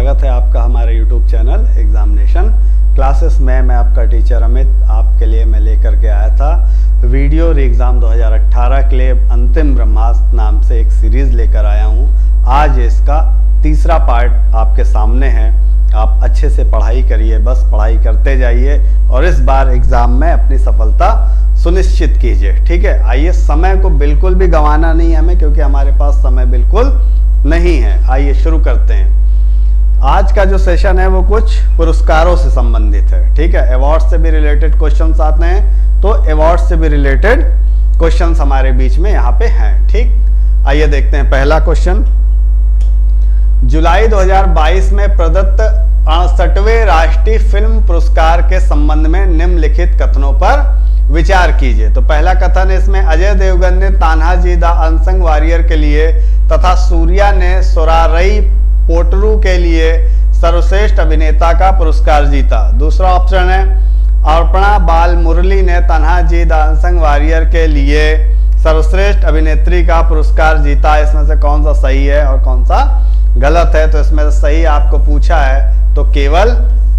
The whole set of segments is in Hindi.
स्वागत है आपका हमारे YouTube चैनल एग्जामिनेशन क्लासेस में। मैं आपका टीचर अमित आपके लिए मैं लेकर के आया था वीडियो री एग्ज़ाम 2018 के लिए अंतिम ब्रह्मास्त्र नाम से एक सीरीज़ लेकर आया हूँ। आज इसका तीसरा पार्ट आपके सामने है। आप अच्छे से पढ़ाई करिए, बस पढ़ाई करते जाइए और इस बार एग्ज़ाम में अपनी सफलता सुनिश्चित कीजिए। ठीक है, आइए, समय को बिल्कुल भी गंवाना नहीं है हमें, क्योंकि हमारे पास समय बिल्कुल नहीं है। आइए शुरू करते हैं। आज का जो सेशन है वो कुछ पुरस्कारों से संबंधित है। ठीक है, अवार्ड से भी रिलेटेड क्वेश्चंस आते हैं, तो अवार्ड से भी रिलेटेड क्वेश्चंस हमारे बीच में यहाँ पे हैं। ठीक, आइए देखते हैं पहला क्वेश्चन। जुलाई 2022 में प्रदत्त 68वें राष्ट्रीय फिल्म पुरस्कार के संबंध में निम्नलिखित कथनों पर विचार कीजिए। तो पहला कथन है इसमें, अजय देवगन ने तान्हाजी द अनसंग वॉरियर के लिए तथा सूर्या ने सोरारई पोटरू के लिए सर्वश्रेष्ठ अभिनेता का पुरस्कार जीता। दूसरा ऑप्शन है, अर्पणा बाल मुरली ने तान्हाजी द अनसंग वॉरियर के लिए सर्वश्रेष्ठ अभिनेत्री का पुरस्कार जीता। इसमें से कौन सा सही है और कौन सा गलत है? तो इसमें सही आपको पूछा है तो केवल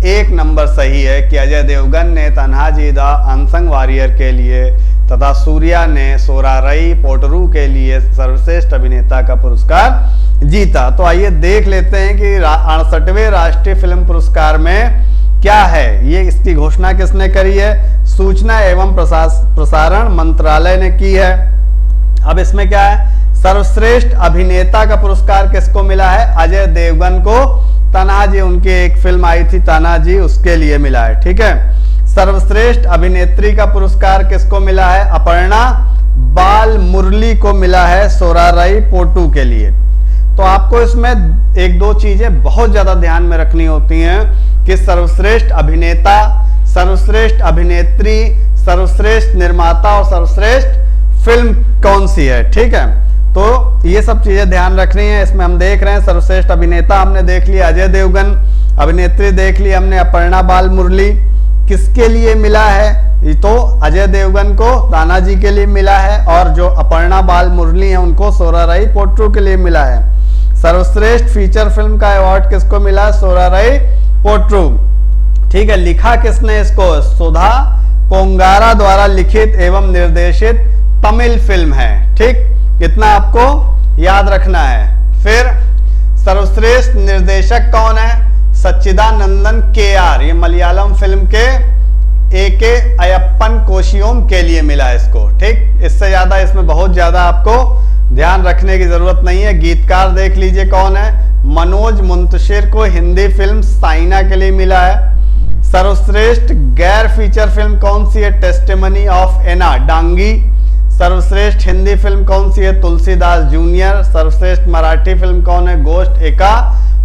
एक नंबर सही है कि अजय देवगन ने तान्हाजी द अनसंग वॉरियर के लिए तथा सूर्या ने सोरारई पोटरू के लिए सर्वश्रेष्ठ अभिनेता का पुरस्कार जीता। तो आइए देख लेते हैं कि 68वें राष्ट्रीय फिल्म पुरस्कार में क्या है। ये इसकी घोषणा किसने करी है? सूचना एवं प्रसारण मंत्रालय ने की है। अब इसमें क्या है, सर्वश्रेष्ठ अभिनेता का पुरस्कार किसको मिला है? अजय देवगन को। तानाजी, उनकी एक फिल्म आई थी तानाजी, उसके लिए मिला है। ठीक है, सर्वश्रेष्ठ अभिनेत्री का पुरस्कार किसको मिला है? अपर्णा बाल मुरली को मिला है सोरारई पोटू के लिए। तो आपको इसमें एक दो चीजें बहुत ज्यादा ध्यान में रखनी होती हैं कि सर्वश्रेष्ठ अभिनेता, सर्वश्रेष्ठ अभिनेत्री, सर्वश्रेष्ठ निर्माता और सर्वश्रेष्ठ फिल्म कौन सी है। ठीक है, तो ये सब चीजें ध्यान रखनी है। इसमें हम देख रहे हैं सर्वश्रेष्ठ अभिनेता हमने देख लिया अजय देवगन, अभिनेत्री देख ली हमने अपर्णा बाल मुरली। किसके लिए मिला है? तो अजय देवगन को तानाजी के लिए मिला है और जो अपर्णा बाल मुरली है उनको सोरारई पोटरू के लिए मिला है। सर्वश्रेष्ठ फीचर फिल्म का अवार्ड किसको मिला? सोरारई पोटरू। ठीक है, लिखा किसने इसको? सुधा कोंगारा द्वारा लिखित एवं निर्देशित तमिल फिल्म है। ठीक, इतना आपको याद रखना है। फिर सर्वश्रेष्ठ निर्देशक कौन है? सच्चिदानंदन के.आर. ये मलयालम फिल्म के ए.के. अयप्पन कोशियोम के लिए मिला है इसको। ठीक, इससे ज्यादा इसमें बहुत ज्यादा आपको ध्यान रखने की जरूरत नहीं है। गीतकार देख लीजिए कौन है? मनोज मुंतशिर को हिंदी फिल्म साइना के लिए मिला है। सर्वश्रेष्ठ गैर फीचर फिल्म कौन सी है? टेस्टिमनी ऑफ एना डांगी। सर्वश्रेष्ठ हिंदी फिल्म कौन सी है? तुलसीदास जूनियर। सर्वश्रेष्ठ मराठी फिल्म कौन है? गोष्ट एका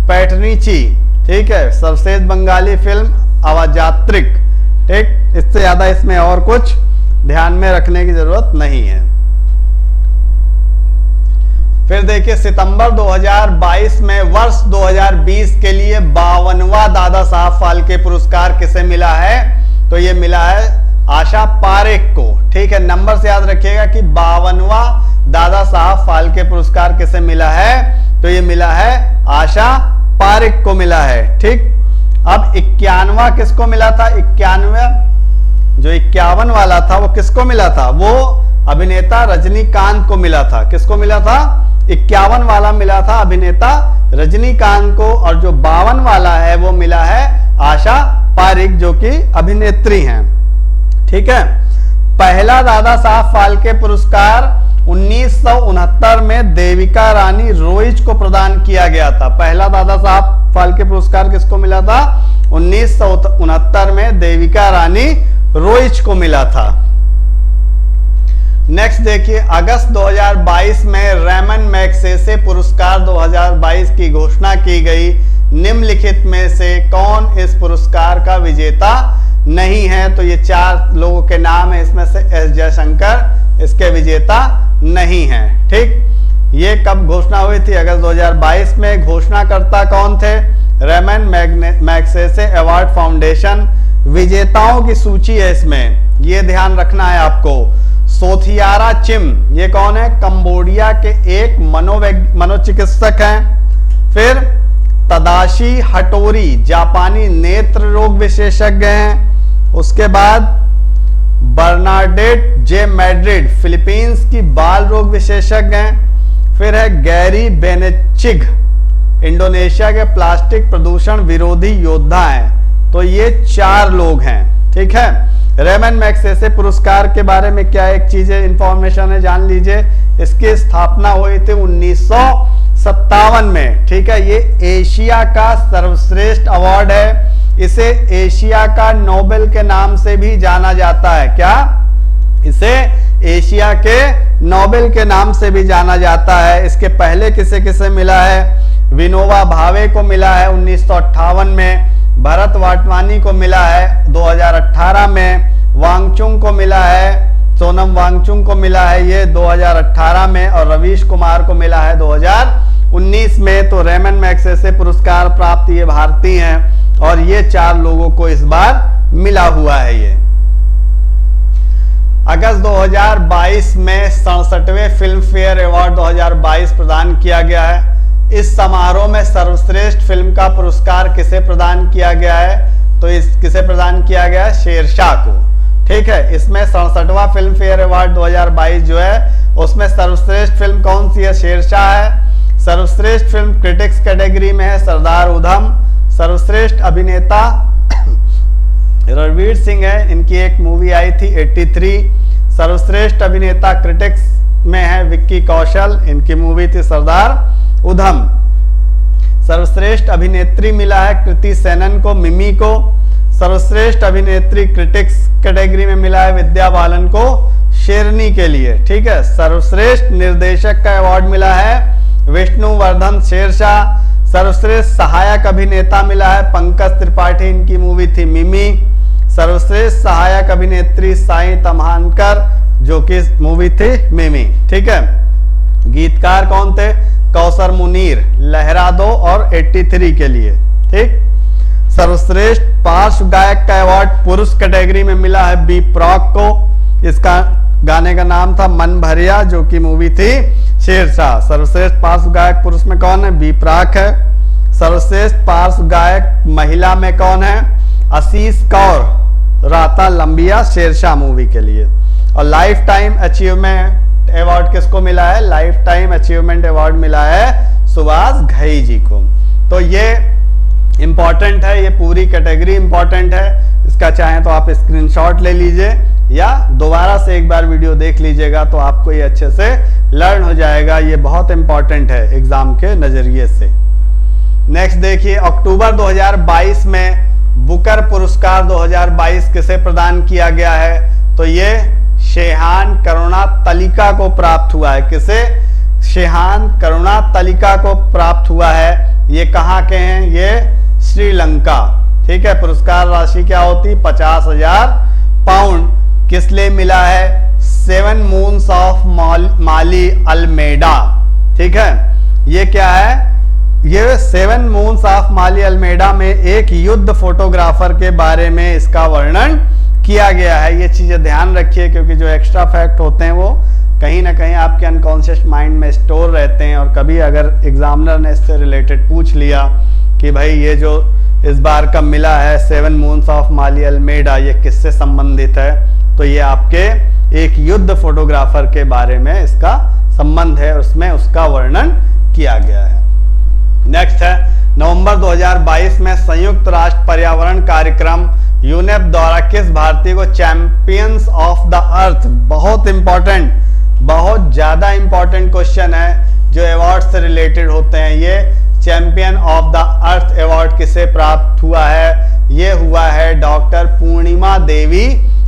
पैठनीची। ठीक है, सर्वश्रेष्ठ बंगाली फिल्म अवजात्रिक। ठीक, इससे ज्यादा इसमें और कुछ ध्यान में रखने की जरूरत नहीं है। फिर देखिए, सितंबर 2022 में वर्ष 2020 के लिए 52वां दादा साहब फाल्के पुरस्कार किसे मिला है? तो ये मिला है आशा पारेख को। ठीक है, नंबर से याद रखिएगा कि 52वां दादा साहब फाल्के पुरस्कार किसे मिला है? तो ये मिला है आशा पारेख को मिला है। ठीक, अब 51वां किसको मिला था? 51 जो 51 वाला था वो किसको मिला था? वो अभिनेता रजनीकांत को मिला था। किसको मिला था? 51 वाला मिला था अभिनेता रजनीकांत को, और जो 52 वाला है वो मिला है आशा पारेख जो कि अभिनेत्री हैं। ठीक है, पहला दादा साहब फाल्के पुरस्कार 1969 में देविका रानी रोइच को प्रदान किया गया था। पहला दादा साहब फाल्के पुरस्कार किसको मिला था? 1969 में देविका रानी रोइच को मिला था। नेक्स्ट देखिए, अगस्त 2022 में रेमन मैग्सेसे पुरस्कार 2022 की घोषणा की गई। निम्नलिखित में से कौन इस पुरस्कार का विजेता नहीं है? तो ये 4 लोगों के नाम है, इसमें से एस जयशंकर इसके विजेता नहीं है। ठीक, ये कब घोषणा हुई थी? अगस्त 2022 में। घोषणाकर्ता कौन थे? Ramon Magsaysay award foundation. विजेताओं की सूची है इसमें, ये ध्यान रखना है आपको। सोथियारा चिम, ये कौन है? कंबोडिया के एक मनोचिकित्सक हैं। फिर तदाशी हटोरी जापानी नेत्र रोग विशेषज्ञ हैं। उसके बाद बर्नाडेट जे मैड्रिड फिलीपींस की बाल रोग विशेषज्ञ हैं। फिर है गैरी बेनेचिग इंडोनेशिया के प्लास्टिक प्रदूषण विरोधी योद्धा हैं। तो ये 4 लोग हैं, ठीक है। रेमन मैग्सेसे पुरस्कार के बारे में क्या एक चीज इंफॉर्मेशन है, जान लीजिए। इसकी स्थापना हुई थी 1957 में, ठीक है। ये एशिया का सर्वश्रेष्ठ अवार्ड है। इसे एशिया का नोबेल के नाम से भी जाना जाता है। क्या? इसे एशिया के नोबेल के नाम से भी जाना जाता है। इसके पहले किसे किसे मिला है? विनोबा भावे को मिला है 1958 में, भरत वाटवानी को मिला है 2018 में, वांगचुंग को मिला है, सोनम वांगचुंग को मिला है ये 2018 में, और रवीश कुमार को मिला है 2019 में। तो रेमन मैग्सेसे पुरस्कार प्राप्त ये भारतीय हैं और ये 4 लोगों को इस बार मिला हुआ है। ये अगस्त 2022 में 67वें फिल्म फेयर अवार्ड 2022 प्रदान किया गया है। इस समारोह में सर्वश्रेष्ठ फिल्म का पुरस्कार किसे प्रदान किया गया है? तो किसे प्रदान किया गया है? शेरशाह को, ठीक है। इसमें 67वां फिल्म फेयर अवार्ड 2022 जो है उसमें सर्वश्रेष्ठ फिल्म कौन सी है? शेरशाह है। सर्वश्रेष्ठ फिल्म क्रिटिक्स कैटेगरी में है सरदार उधम। सर्वश्रेष्ठ अभिनेता रणवीर सिंह है, इनकी एक मूवी आई थी 83। सर्वश्रेष्ठ अभिनेता क्रिटिक्स में है विक्की कौशल, इनकी मूवी थी सरदार उधम। सर्वश्रेष्ठ अभिनेत्री मिला है कृति सेनन को, मिमी को। सर्वश्रेष्ठ अभिनेत्री क्रिटिक्स कैटेगरी में मिला है विद्या बालन को, शेरनी के लिए, ठीक है। सर्वश्रेष्ठ निर्देशक का अवार्ड मिला है विष्णुवर्धन शेरशाह। सर्वश्रेष्ठ सहायक अभिनेता मिला है पंकज त्रिपाठी, इनकी मूवी थी मिमी। सर्वश्रेष्ठ सहायक अभिनेत्री साई तम्हानकर, जो कि मूवी थी मिमी, ठीक है। गीतकार कौन थे? कौसर मुनीर, लहरा दो और 83 के लिए, ठीक। सर्वश्रेष्ठ पार्श्व गायक का अवार्ड पुरुष कैटेगरी में मिला है बी प्रॉक को। इसका गाने का नाम था मन भरिया, जो कि मूवी थी शेरशाह। सर्वश्रेष्ठ पार्श्व गायक पुरुष में कौन है? बी प्राक है। सर्वश्रेष्ठ पार्श्व गायक महिला में कौन है? आशीष कौर, राता लंबिया, शेरशाह मूवी के लिए। और लाइफ टाइम अचीवमेंट अवार्ड किसको मिला है? लाइफ टाइम अचीवमेंट अवार्ड मिला है सुभाष घई जी को। तो ये इंपॉर्टेंट है, ये पूरी कैटेगरी इंपॉर्टेंट है। इसका चाहें तो आप स्क्रीनशॉट ले लीजिए या दोबारा से एक बार वीडियो देख लीजिएगा तो आपको ये अच्छे से लर्न हो जाएगा। ये बहुत इंपॉर्टेंट है एग्जाम के नजरिए से। नेक्स्ट देखिए, अक्टूबर 2022 में बुकर पुरस्कार 2022 किसे प्रदान किया गया है? तो ये शेहान करुणा तलिका को प्राप्त हुआ है। किसे? शेहान करुणा तलिका को प्राप्त हुआ है। ये कहाँ के हैं? ये श्रीलंका, ठीक है। पुरस्कार राशि क्या होती? 50,000 पाउंड। किस लिए मिला है? 7 मून्स ऑफ माली अल्मेडा, ठीक है। ये क्या है? ये 7 मून्स ऑफ माली अल्मेडा में एक युद्ध फोटोग्राफर के बारे में इसका वर्णन किया गया है। ये चीजें ध्यान रखिए क्योंकि जो एक्स्ट्रा फैक्ट होते हैं वो कहीं ना कहीं आपके अनकॉन्शियस माइंड में स्टोर रहते हैं, और कभी अगर एग्जामिनर ने इससे रिलेटेड पूछ लिया कि भाई ये जो इस बार का मिला है 7 मून्स ऑफ माली अल्मेडा, ये किससे संबंधित है? तो ये आपके एक युद्ध फोटोग्राफर के बारे में इसका संबंध है, उसमें उसका वर्णन किया गया है। नेक्स्ट है, नवंबर 2022 में संयुक्त राष्ट्र पर्यावरण कार्यक्रम यूनेप द्वारा किस भारतीय को चैंपियंस ऑफ द अर्थ, बहुत इंपॉर्टेंट, बहुत ज्यादा इंपॉर्टेंट क्वेश्चन है जो अवार्ड से रिलेटेड होते हैं। ये champion of the earth award किसे प्राप्त हुआ है? ये हुआ है डॉक्टर पूर्णिमा देवी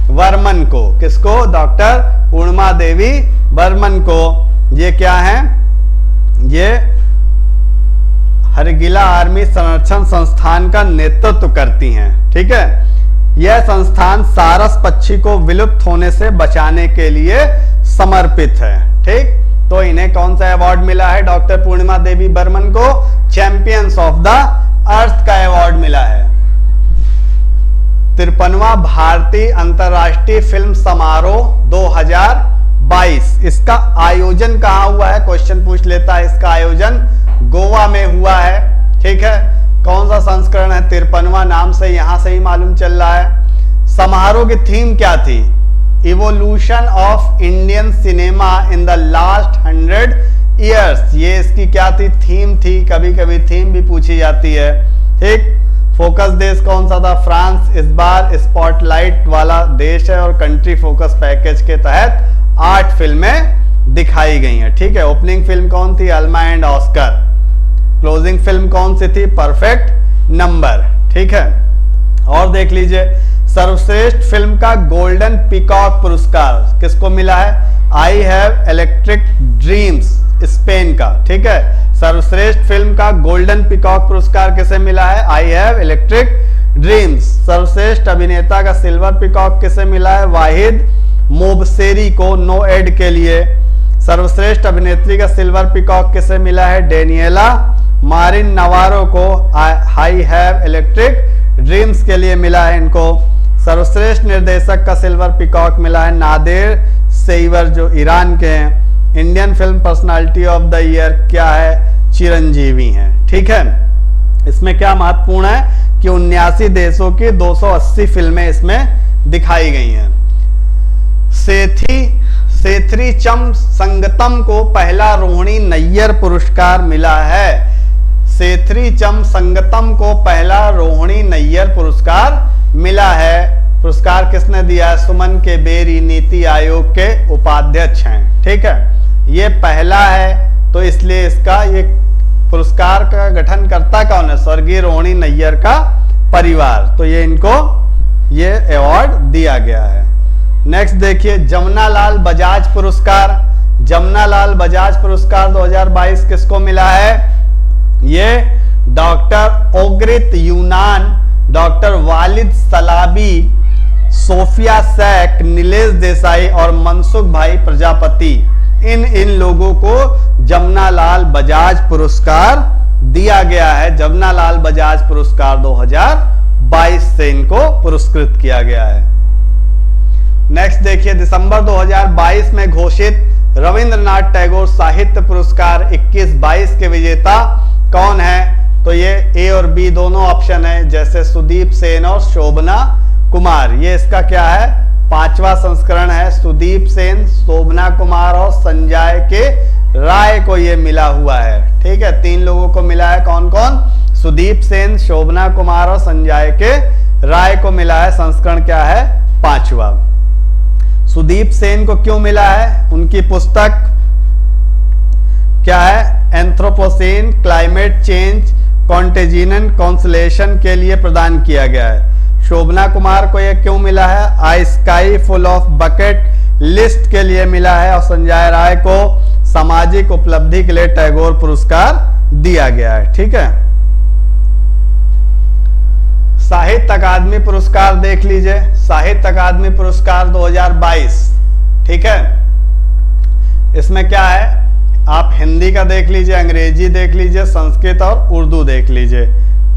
वर्मन को। किसको? डॉक्टर पूर्णिमा देवी वर्मन को। ये क्या है? ये हरगिला आर्मी संरक्षण संस्थान का नेतृत्व करती हैं, ठीक है। यह संस्थान सारस पक्षी को विलुप्त होने से बचाने के लिए समर्पित है, ठीक। तो इन्हें कौन सा अवार्ड मिला है? डॉक्टर पूर्णिमा देवी बर्मन को चैंपियंस ऑफ द अर्थ का अवार्ड मिला है। 53वां भारतीय अंतरराष्ट्रीय फिल्म समारोह 2022, इसका आयोजन कहां हुआ है? क्वेश्चन पूछ लेता है। इसका आयोजन गोवा में हुआ है, ठीक है। 53वां नाम से यहां से ही मालूम चल रहा है। समारोह की थीम क्या थी? Evolution of Indian cinema in the last 100 years. ये इसकी क्या थी? थीम थी। कभी कभी थीम भी पूछी जाती है। ठीक। फोकस देश कौन सा था? फ्रांस। इस बार स्पॉटलाइट वाला देश है और कंट्री फोकस पैकेज के तहत 8 फिल्में दिखाई गई हैं। ठीक है। ओपनिंग फिल्म कौन थी? Alma and Oscar. Closing film कौन सी थी? Perfect number. ठीक है। और देख लीजिए, सर्वश्रेष्ठ फिल्म का गोल्डन पीकॉक पुरस्कार किसको मिला है? I have electric dreams, Spain का। ठीक है। सर्वश्रेष्ठ फिल्म का गोल्डन पीकॉक पुरस्कार किसे मिला है? I have electric dreams. सर्वश्रेष्ठ अभिनेता का सिल्वर पीकॉक किसे मिला है? वाहिद मोबसेरी को, नो एड के लिए। सर्वश्रेष्ठ अभिनेत्री का सिल्वर पीकॉक किसे मिला है? डेनियला मारिन नवारो को आई हैव इलेक्ट्रिक ड्रीम्स के लिए मिला है इनको। सर्वश्रेष्ठ निर्देशक का सिल्वर पीकॉक मिला है नादिर सेईवर, जो ईरान के हैं। Indian film personality of the year क्या है? चिरंजीवी हैं। ठीक है। इसमें क्या महत्वपूर्ण है कि 79 देशों की 280 फिल्में इसमें दिखाई गई हैं। सेथ्रीचम संगतम को पहला रोहिणी नैयर पुरस्कार मिला है। सेथ्रीचम संगतम को पहला रोहिणी नैयर पुरस्कार मिला है। पुरस्कार किसने दिया है? सुमन के बेरी, नीति आयोग के उपाध्यक्ष हैं। ठीक है। ये पहला है तो इसलिए इसका ये पुरस्कार का गठन करता कौन है? स्वर्गीय रोहिणी नैयर का परिवार। तो ये इनको ये अवार्ड दिया गया है। नेक्स्ट देखिए, जमुनालाल बजाज पुरस्कार। जमुनालाल बजाज पुरस्कार 2022 किसको मिला है? ये डॉक्टर ओग्रित यूनान, डॉक्टर वालिद सलाबी, सोफिया सैक, नीलेश देसाई और मनसुख भाई प्रजापति, इन लोगों को जमुनालाल बजाज पुरस्कार दिया गया है। जमुनालाल बजाज पुरस्कार 2022 से इनको पुरस्कृत किया गया है। नेक्स्ट देखिए, दिसंबर 2022 में घोषित रविंद्रनाथ टैगोर साहित्य पुरस्कार 21-22 के विजेता कौन है? तो ये ए और बी दोनों ऑप्शन है, जैसे सुदीप सेन और शोभना कुमार। ये इसका क्या है? 5वां संस्करण है। सुदीप सेन, शोभना कुमार और संजय के राय को ये मिला हुआ है। ठीक है। 3 लोगों को मिला है। कौन कौन? सुदीप सेन, शोभना कुमार और संजय के राय को मिला है। संस्करण क्या है? 5वां। सुदीप सेन को क्यों मिला है? उनकी पुस्तक क्या है? एंथ्रोपोसेन क्लाइमेट चेंज कॉन्टेजिनन कॉन्सलेशन के लिए प्रदान किया गया है। शोभना कुमार को यह क्यों मिला है? I sky full of bucket list के लिए मिला है। और संजय राय को सामाजिक उपलब्धि के लिए टैगोर पुरस्कार दिया गया है। ठीक है। साहित्य अकादमी पुरस्कार देख लीजिए, साहित्य अकादमी पुरस्कार 2022। ठीक है। इसमें क्या है? आप हिंदी का देख लीजिए, अंग्रेजी देख लीजिए, संस्कृत और उर्दू देख लीजिए।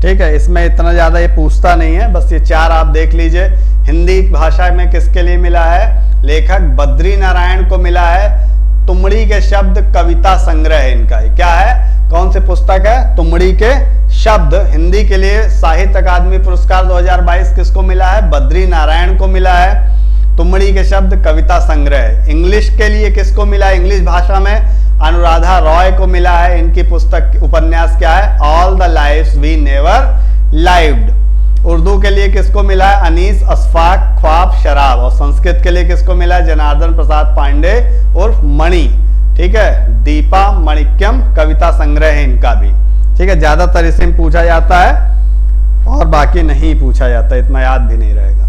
ठीक है। इसमें इतना ज्यादा ये पूछता नहीं है, बस ये 4 आप देख लीजिए। हिंदी भाषा में किसके लिए मिला है? लेखक बद्री नारायण को मिला है। तुमड़ी के शब्द कविता संग्रह इनका क्या है? कौन सी पुस्तक है? तुमड़ी के शब्द। हिंदी के लिए साहित्य अकादमी पुरस्कार 2022 किसको मिला है? बद्री नारायण को मिला है। तुमड़ी के शब्द कविता संग्रह। इंग्लिश के लिए किसको मिला है? इंग्लिश भाषा में अनुराधा रॉय को मिला है। इनकी पुस्तक उपन्यास क्या है? All the lives we never lived. Urdu के लिए किसको मिला है? अनीस अशफाक ख्वाब शराब। और संस्कृत के लिए किसको मिला है? जनार्दन प्रसाद पांडे उर्फ मणि। ठीक है। दीपा मणिक्यम कविता संग्रह है इनका भी। ठीक है। ज्यादातर इसे पूछा जाता है और बाकी नहीं पूछा जाता, इतना याद भी नहीं रहेगा।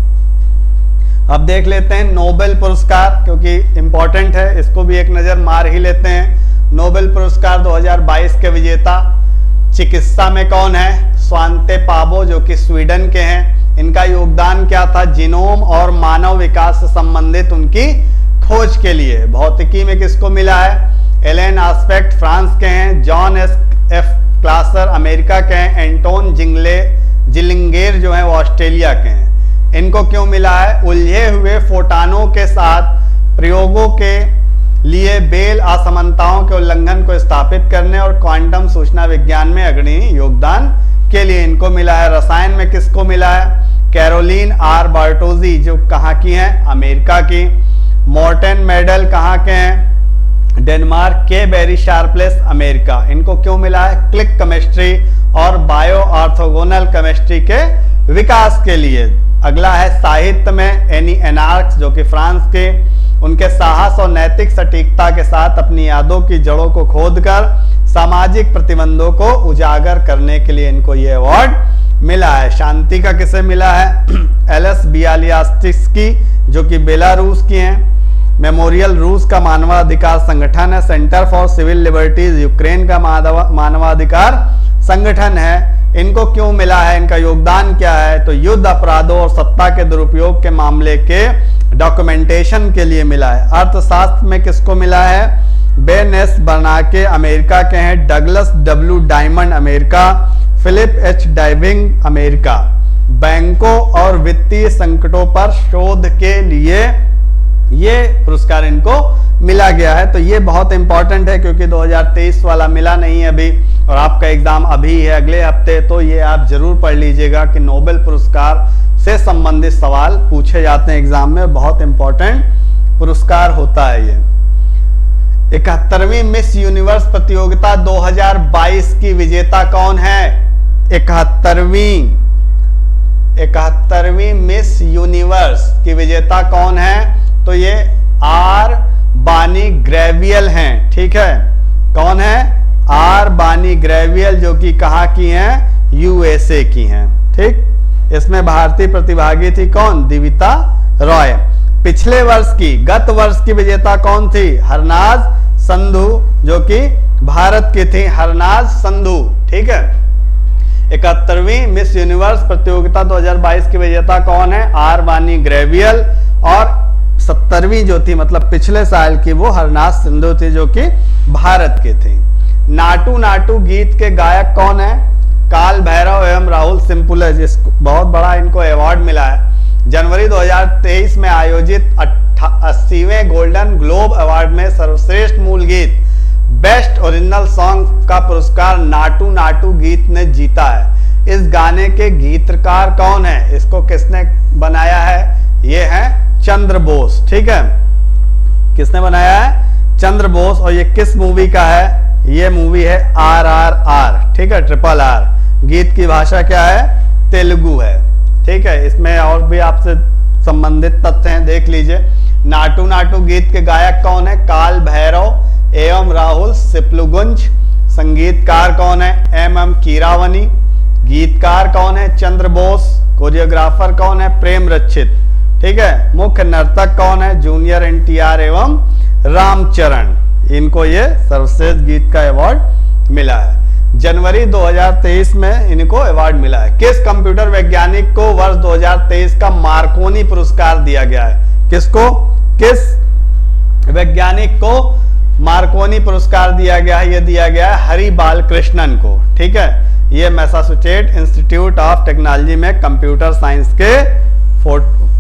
अब देख लेते हैं नोबेल पुरस्कार, क्योंकि इंपॉर्टेंट है, इसको भी एक नजर मार ही लेते हैं। नोबेल पुरस्कार 2022 के विजेता चिकित्सा में कौन है? स्वांते पाबो, जो कि स्वीडन के हैं। इनका योगदान क्या था? जीनोम और मानव विकास से संबंधित उनकी खोज के लिए। भौतिकी में किसको मिला है? एलेन आस्पेक्ट फ्रांस के हैं। जॉन एफ क्लासर अमेरिका के हैं। एंटोन जिलिंगेर जो है वो ऑस्ट्रेलिया के हैं। इनको क्यों मिला है? उलझे हुए फोटानों के साथ प्रयोगों के लिए बेल असमानताओं के उल्लंघन को स्थापित करने और क्वांटम सूचना विज्ञान में अग्रणी योगदान के लिए इनको मिला है। रसायन में किसको मिला है? कैरोलिन आर बार्टोजी, जो कहाँ की हैं? अमेरिका की। मॉर्टन मेडल कहाँ के हैं? डेनमार्क के। Barry Sharpless America. इनको क्यों मिला है? क्लिक केमिस्ट्री और बायो ऑर्थोगोनल केमिस्ट्री के विकास के लिए। अगला है साहित्य में एनी एनार्क्स, जो कि फ्रांस के, उनके साहस और नैतिक सटीकता के साथ अपनी यादों की जड़ों को खोदकर सामाजिक प्रतिबंधों को उजागर करने के लिए इनको ये अवार्ड मिला है। शांति का किसे मिला है? एलएस बियालियास्टिक्स्की, जो कि बेलारूस की हैं। मेमोरियल रूस का मानवाधिकार संगठन है। Centre for civil liberties Ukraine का मानवाधिकार संगठन है। इनको क्यों मिला है? इनका योगदान क्या है? तो युद्ध अपराधों और सत्ता के दुरुपयोग के मामले के डॉक्यूमेंटेशन के लिए मिला है। अर्थशास्त्र में किसको मिला है? बेनेस बर्नाके अमेरिका के हैं। Douglas W Diamond America. Philip H Dybvig America. बैंकों और वित्तीय संकटों पर शोध के लिए ये पुरस्कार इनको मिला गया है। तो ये बहुत इंपॉर्टेंट है क्योंकि 2023 वाला मिला नहीं है अभी और आपका एग्जाम अभी है अगले हफ्ते। तो ये आप जरूर पढ़ लीजिएगा कि नोबेल पुरस्कार से संबंधित सवाल पूछे जाते हैं एग्जाम में। बहुत इंपॉर्टेंट पुरस्कार होता है ये। 71वीं मिस यूनिवर्स प्रतियोगिता 2022 की विजेता कौन है? 71वीं मिस यूनिवर्स की विजेता कौन है? तो ये आर बानी ग्रेवियल हैं। ठीक है, कौन है? आर बानी ग्रेवियल, जो कि कहाँ की हैं? यूएसए की हैं। ठीक, इसमें भारतीय प्रतिभागी थी कौन? दिविता रॉय। पिछले वर्ष की, गत वर्ष की विजेता कौन थी? हरनाज संधू, जो कि भारत की थी। हरनाज संधू। ठीक है, 71वीं मिस यूनिवर्स प्रतियोगिता 2022 की विजेता कौन है? आर बानी ग्रेवियल। और 70वीं जो थी, मतलब पिछले साल की, वो हरनाज सिंधु थी, जो कि भारत की थी। नाटू नाटू गीत के गायक कौन है? काल भैरव एवं राहुल सिंपुलज। इसको बहुत बड़ा इनको अवार्ड मिला है। जनवरी 2023 में आयोजित 80वें गोल्डन ग्लोब अवार्ड में सर्वश्रेष्ठ मूल गीत बेस्ट ओरिजिनल सॉन्ग का पुरस्कार नाटू नाटू गीत ने जीता है। इस गाने के गीतकार कौन है? इसको किसने बनाया है? ये है चंद्र बोस। ठीक है, किसने बनाया है? चंद्र बोस। और ये किस मूवी का है? ये मूवी है RRR। ठीक है, RRR। गीत की भाषा क्या है? तेलुगु है। ठीक है, इसमें और भी आपसे संबंधित तथ्य हैं, देख लीजिए। नाटू नाटू गीत के गायक कौन है? काल भैरव एवं राहुल सिप्लुगुंज। संगीतकार कौन है? MM कीरावनी। गीतकार कौन है? चंद्र बोस। कोरियोग्राफर कौन है? प्रेम रक्षित। ठीक है, मुख्य नर्तक कौन है? जूनियर NTR एवं रामचरण। इनको ये सर्वश्रेष्ठ गीत का अवार्ड मिला है। जनवरी 2023 में इनको अवार्ड मिला है। किस कंप्यूटर वैज्ञानिक को वर्ष 2023 का मार्कोनी पुरस्कार दिया गया है? किसको? किस वैज्ञानिक को मार्कोनी पुरस्कार दिया गया है? ये दिया गया है हरि बालकृष्णन को। ठीक है, ये मैसाचुसेट्स इंस्टीट्यूट ऑफ टेक्नोलॉजी में कंप्यूटर साइंस के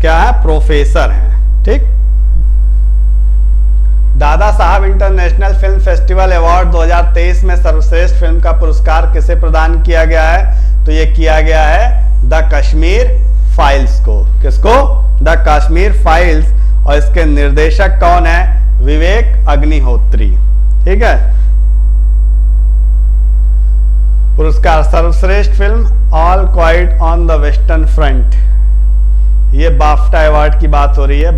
क्या है? प्रोफेसर हैं। ठीक, Dada Saheb international film festival award 2023 में सर्वश्रेष्ठ फिल्म का पुरस्कार किसे प्रदान किया गया है? तो ये किया गया है द कश्मीर फाइल्स को। किसको? The Kashmir files. और इसके निर्देशक कौन है? विवेक अग्निहोत्री। ठीक है, पुरस्कार सर्वश्रेष्ठ film all quite on the western front. ये बाफ्टा अवार्ड की बात हो रही है।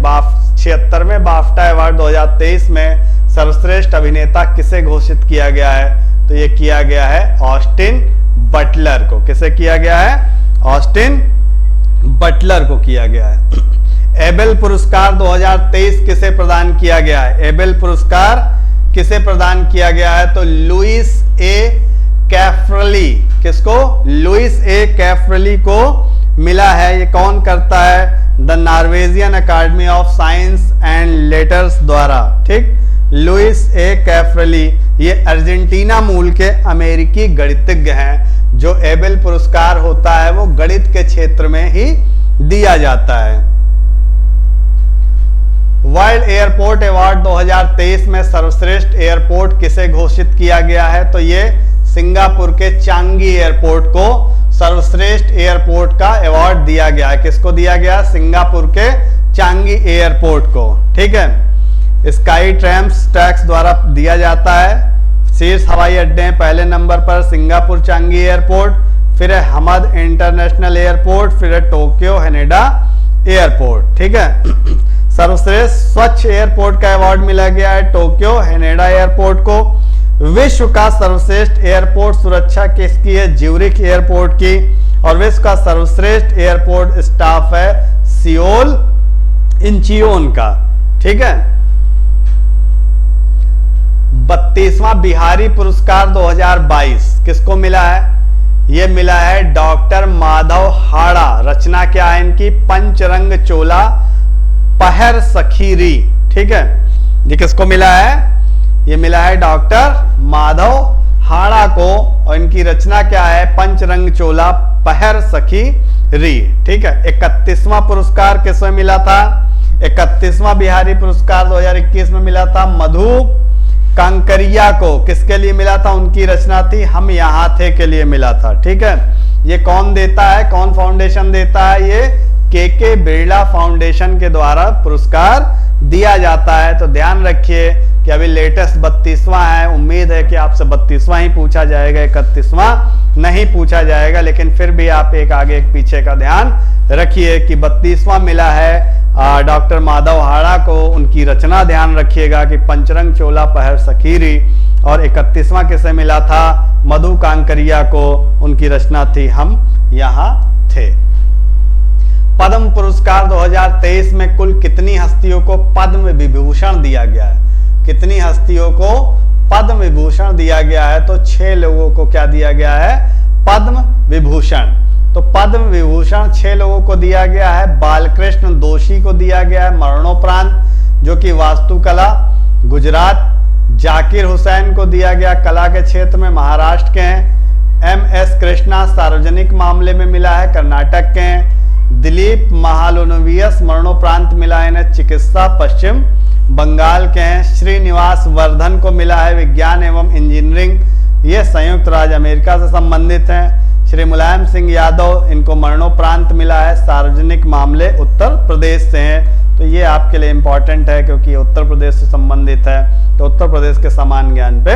76वें बाफ्टा अवार्ड 2023 में सर्वश्रेष्ठ अभिनेता किसे घोषित किया गया है? तो ये किया गया है ऑस्टिन बटलर को। किसे किया गया है? ऑस्टिन बटलर को किया गया है। एबेल पुरस्कार 2023 किसे प्रदान किया गया है? एबेल पुरस्कार किसे प्रदान किया गया है? तो लुइस ए कैफ्रली। किसको? लुइस ए कैफ्रली को मिला है। ये कौन करता है? The Norwegian academy of science and letters द्वारा। ठीक, लुइस ए कैफ्रली ये अर्जेंटीना मूल के अमेरिकी गणितज्ञ हैं। जो एबेल पुरस्कार होता है वो गणित के क्षेत्र में ही दिया जाता है। वर्ल्ड एयरपोर्ट अवार्ड 2023 में सर्वश्रेष्ठ एयरपोर्ट किसे घोषित किया गया है? तो ये सिंगापुर के चांगी एयरपोर्ट को सर्वश्रेष्ठ एयरपोर्ट का अवार्ड दिया गया है। किसको दिया गया? सिंगापुर के चांगी एयरपोर्ट को। ठीक है, स्काई ट्रैम्स टैक्स द्वारा दिया जाता है। शीर्ष हवाई अड्डे हैं, पहले नंबर पर सिंगापुर चांगी एयरपोर्ट, फिर है हमद इंटरनेशनल एयरपोर्ट, फिर है टोक्यो हैनेडा एयरपोर्ट। ठीक है, सर्वश्रेष्ठ स्वच्छ एयरपोर्ट का अवार्ड मिला गया है टोक्यो हैनेडा एयरपोर्ट को। विश्व का सर्वश्रेष्ठ एयरपोर्ट सुरक्षा किसकी है? ज्यूरिख एयरपोर्ट की। और विश्व का सर्वश्रेष्ठ एयरपोर्ट स्टाफ है सियोल इंचियोन का। ठीक है, 32वां बिहारी पुरस्कार 2022 किसको मिला है? यह मिला है डॉक्टर माधव हाड़ा। रचना क्या है इनकी? पंचरंग चोला पहर सखीरी। ठीक है, ये किसको मिला है? ये मिला है डॉक्टर माधव हाड़ा को, और इनकी रचना क्या है? पंचरंग चोला पहर सखी री। ठीक है, 31वां पुरस्कार किसमें मिला था? 31वां बिहारी पुरस्कार 2021 में मिला था मधु कांकरिया को। किसके लिए मिला था? उनकी रचना थी हम यहाँ थे के लिए मिला था। ठीक है, ये कौन देता है? कौन फाउंडेशन देता है? ये के बिरला फाउंडेशन के द्वारा पुरस्कार दिया जाता है। तो ध्यान रखिए कि अभी लेटेस्ट 32वां है, उम्मीद है कि आपसे 32वां ही पूछा जाएगा, 31वां नहीं पूछा जाएगा, लेकिन फिर भी आप एक आगे एक पीछे का ध्यान रखिए कि 32वां मिला है डॉक्टर माधव हाड़ा को। उनकी रचना ध्यान रखिएगा कि पंचरंग चोला पहर सखीरी, और 31वां किसे मिला था? मधु कांकरिया को। उनकी रचना थी हम यहाँ थे। पद्म पुरस्कार 2023 में कुल कितनी हस्तियों को पद्म विभूषण दिया गया है? कितनी हस्तियों को पद्म विभूषण दिया गया है? तो 6 लोगों को क्या दिया गया है? पद्म विभूषण। तो पद्म विभूषण 6 लोगों को दिया गया है। बालकृष्ण दोषी को दिया गया है मरणोपरांत, जो कि वास्तुकला गुजरात। जाकिर हुसैन को दिया गया कला के क्षेत्र में, महाराष्ट्र के हैं। MS कृष्णा सार्वजनिक मामले में मिला है, कर्नाटक के हैं। दिलीप महालोनवियस मरणोपरांत मिला है इन्हें, चिकित्सा, पश्चिम बंगाल के हैं। श्रीनिवास वर्धन को मिला है विज्ञान एवं इंजीनियरिंग, ये संयुक्त राज्य अमेरिका से संबंधित हैं। श्री मुलायम सिंह यादव, इनको मरणोपरांत मिला है, सार्वजनिक मामले उत्तर प्रदेश से हैं। तो ये आपके लिए इंपॉर्टेंट है क्योंकि उत्तर प्रदेश से संबंधित है, तो उत्तर प्रदेश के समान ज्ञान पे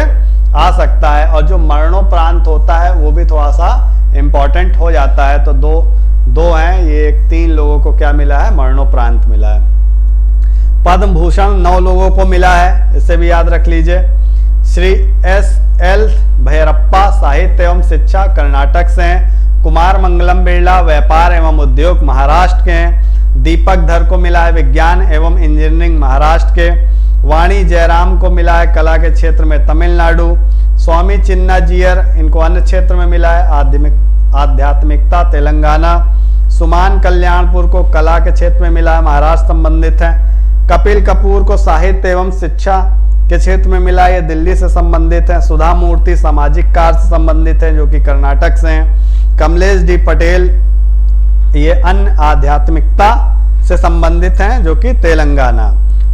आ सकता है। और जो मरणोपरांत होता है वो भी थोड़ा सा इंपॉर्टेंट हो जाता है। तो दो हैं, ये 3 लोगों को क्या मिला है? मरणोपरांत मिला है। पद्म भूषण 9 लोगों को मिला है, इसे भी याद रख लीजिए। श्री SL भैरप्पा साहित्य एवं शिक्षा कर्नाटक से हैं। कुमार मंगलम बिरला व्यापार एवं उद्योग महाराष्ट्र के हैं। दीपक धर को मिला है विज्ञान एवं इंजीनियरिंग महाराष्ट्र के। वाणी जयराम को मिला है कला के क्षेत्र में तमिलनाडु। स्वामी चिन्नाजियर, इनको अन्य क्षेत्र में मिला है आध्यात्मिकता तेलंगाना। सुमान कल्याणपुर को कला के क्षेत्र में मिला है, महाराष्ट्र संबंधित है। कपिल कपूर को साहित्य एवं शिक्षा के क्षेत्र में मिला है, ये दिल्ली से संबंधित है। सुधा मूर्ति सामाजिक कार्य से संबंधित है, जो कि कर्नाटक से हैं। कमलेश डी पटेल, ये अन्य आध्यात्मिकता से संबंधित हैं, जो कि तेलंगाना।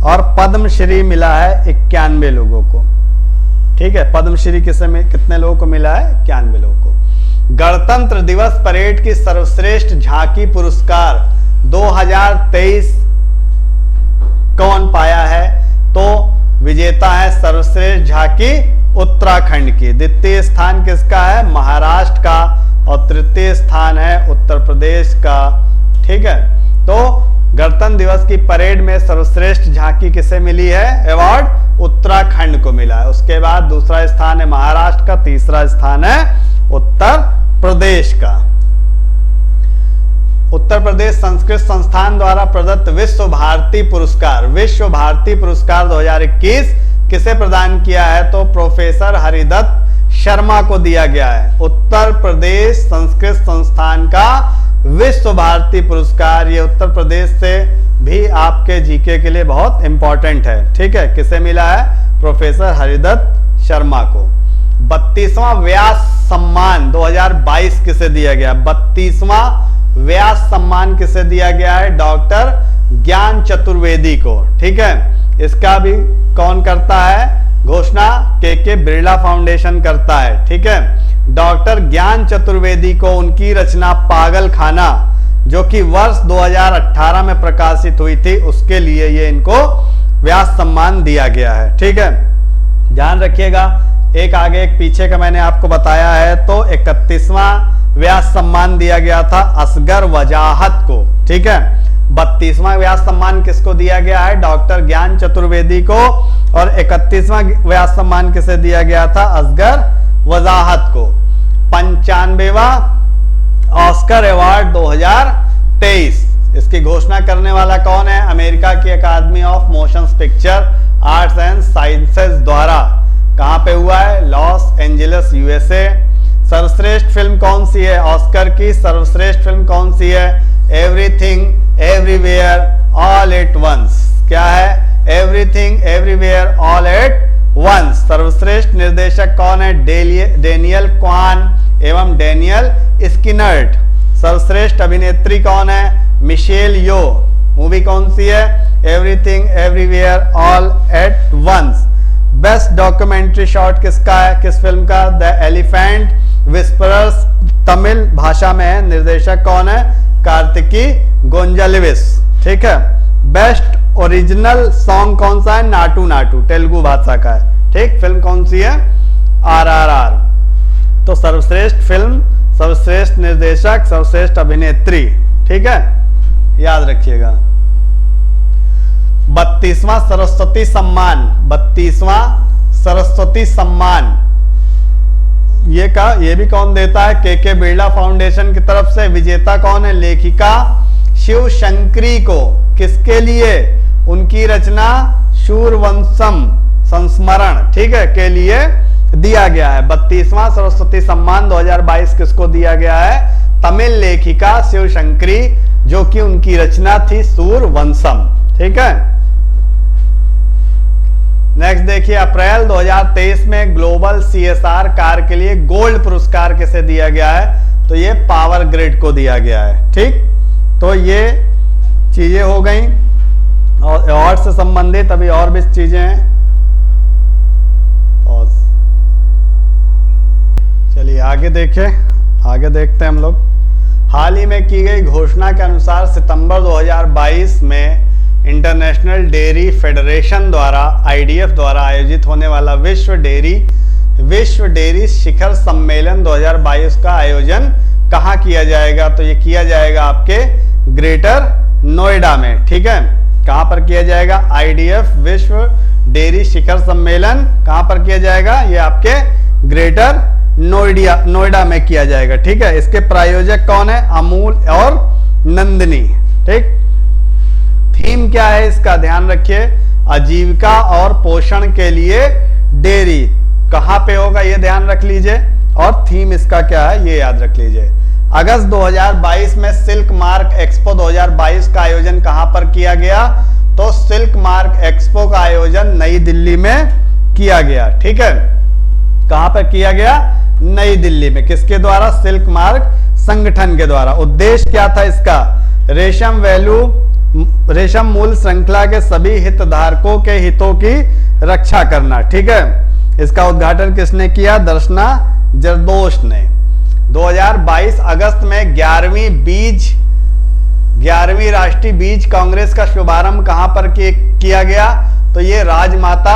और पद्मश्री मिला है 91 लोगों को। ठीक है, पद्मश्री कितने लोगों को मिला है? 91 लोगों को। गणतंत्र दिवस परेड की सर्वश्रेष्ठ झांकी पुरस्कार 2023 कौन पाया है? तो विजेता है सर्वश्रेष्ठ झांकी उत्तराखंड की। द्वितीय स्थान किसका है? महाराष्ट्र का। और तृतीय स्थान है उत्तर प्रदेश का। ठीक है, तो गणतंत्र दिवस की परेड में सर्वश्रेष्ठ झांकी किसे मिली है? अवार्ड उत्तराखंड को मिला है। उसके बाद दूसरा स्थान है महाराष्ट्र का, तीसरा स्थान है उत्तर प्रदेश का। उत्तर प्रदेश संस्कृत संस्थान द्वारा प्रदत्त विश्व भारती पुरस्कार 2021 किसे प्रदान किया है? तो प्रोफेसर हरिदत्त शर्मा को दिया गया है। उत्तर प्रदेश संस्कृत संस्थान का विश्व भारती पुरस्कार, ये उत्तर प्रदेश से भी आपके जीके के लिए बहुत इंपॉर्टेंट है। ठीक है, किसे मिला है? प्रोफेसर हरिदत्त शर्मा को। 32वां व्यास सम्मान 2022 किसे दिया गया? 32वां व्यास सम्मान किसे दिया गया है? डॉक्टर ज्ञान चतुर्वेदी को। ठीक है, इसका भी कौन करता है घोषणा? के बिरला फाउंडेशन करता है। ठीक है, डॉक्टर ज्ञान चतुर्वेदी को उनकी रचना पागल खाना, जो कि वर्ष 2018 में प्रकाशित हुई थी, उसके लिए ये इनको व्यास सम्मान दिया गया है। ठीक है, ध्यान रखिएगा, एक आगे एक पीछे का मैंने आपको बताया है। तो 31वां व्यास सम्मान दिया गया था असगर वजाहत को। ठीक है, 32वां व्यास सम्मान किसको दिया गया है? डॉक्टर ज्ञान चतुर्वेदी को। और 31वां व्यास सम्मान किसे दिया गया था? असगर वजाहत को। 95वां ऑस्कर अवार्ड 2023, इसकी घोषणा करने वाला कौन है? अमेरिका की academy of motion picture arts and sciences द्वारा। कहां पे हुआ है? Los Angeles, USA. सर्वश्रेष्ठ फिल्म कौन सी है? ऑस्कर की सर्वश्रेष्ठ फिल्म कौन सी है? Everything everywhere all at once. क्या है? Everything everywhere all at once. सर्वश्रेष्ठ निर्देशक कौन है? डेनियल क्वान एवं डेनियल स्किनर्ट। सर्वश्रेष्ठ अभिनेत्री कौन है? मिशेल यो। मूवी कौन सी है? Everything everywhere all at once. Best documentary short किसका है? किस फिल्म का? द एलिफेंट विस्परर्स, तमिल भाषा में है। निर्देशक कौन है? कार्तिकी गोंजाल्विस। ठीक है। बेस्ट ओरिजिनल सॉन्ग कौन सा है? नाटू नाटू, तेलुगु भाषा का है। ठीक, फिल्म कौन सी है? RRR। तो सर्वश्रेष्ठ फिल्म, सर्वश्रेष्ठ निर्देशक, सर्वश्रेष्ठ अभिनेत्री। ठीक है, याद रखिएगा। 32वां सरस्वती सम्मान, 32वां सरस्वती सम्मान ये भी कौन देता है? के बिरला फाउंडेशन की तरफ से। विजेता कौन है? लेखिका शिव शंकरी को। किसके लिए? उनकी रचना शूरवंशम संस्मरण, ठीक है, के लिए दिया गया है। 32वां सरस्वती सम्मान 2022 किसको दिया गया है? तमिल लेखिका शिव शंकरी, जो कि उनकी रचना थी सूरवंशम। ठीक है। नेक्स्ट देखिए, अप्रैल 2023 में ग्लोबल CSR कार्य के लिए गोल्ड पुरस्कार किसे दिया गया है? तो ये पावर ग्रिड को दिया गया है। ठीक, तो ये चीजें हो गई। और अवार्ड से संबंधित अभी और भी चीजें हैं। चलिए आगे देखें, आगे देखते हैं हम लोग। हाल ही में की गई घोषणा के अनुसार सितंबर 2022 में इंटरनेशनल डेयरी फेडरेशन द्वारा IDF द्वारा आयोजित होने वाला विश्व डेयरी शिखर सम्मेलन 2022 का आयोजन कहाँ किया जाएगा? तो ये किया जाएगा आपके ग्रेटर नोएडा में। ठीक है, कहाँ पर किया जाएगा? IDF विश्व डेयरी शिखर सम्मेलन कहाँ पर किया जाएगा? ये आपके ग्रेटर नोएडा में किया जाएगा। ठीक है, इसके प्रायोजक कौन है? अमूल और नंदिनी। ठीक, थीम क्या है इसका? ध्यान रखिए, आजीविका और पोषण के लिए डेयरी। कहां पे होगा ये ध्यान रख लीजिए। और थीम इसका क्या है ये याद रख लीजिए। अगस्त 2022 में सिल्क मार्क एक्सपो 2022 का आयोजन कहां पर किया गया? तो सिल्क मार्क एक्सपो का आयोजन नई दिल्ली में किया गया। ठीक है, कहां पर किया गया? नई दिल्ली में। किसके द्वारा? सिल्क मार्क संगठन के द्वारा। उद्देश्य क्या था इसका? रेशम मूल श्रृंखला के सभी हितधारकों के हितों की रक्षा करना। ठीक है, इसका उद्घाटन किसने किया? दर्शना जरदोश ने। 2022 अगस्त में 11वीं राष्ट्रीय बीज कांग्रेस का शुभारंभ कहां पर किया गया? तो ये राजमाता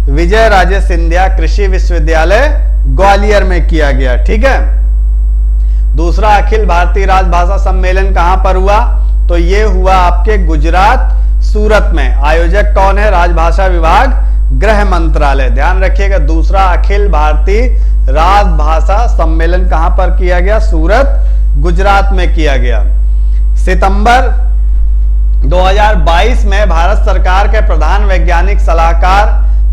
विजय राजे सिंधिया कृषि विश्वविद्यालय ग्वालियर में किया गया। ठीक है। दूसरा अखिल भारतीय राजभाषा सम्मेलन कहां पर हुआ? तो ये हुआ आपके गुजरात सूरत में। आयोजक कौन है? राजभाषा विभाग, गृह मंत्रालय। ध्यान रखिएगा, दूसरा अखिल भारतीय राजभाषा सम्मेलन कहां पर किया गया? सूरत, गुजरात में किया गया। सितंबर 2022 में भारत सरकार के प्रधान वैज्ञानिक सलाहकार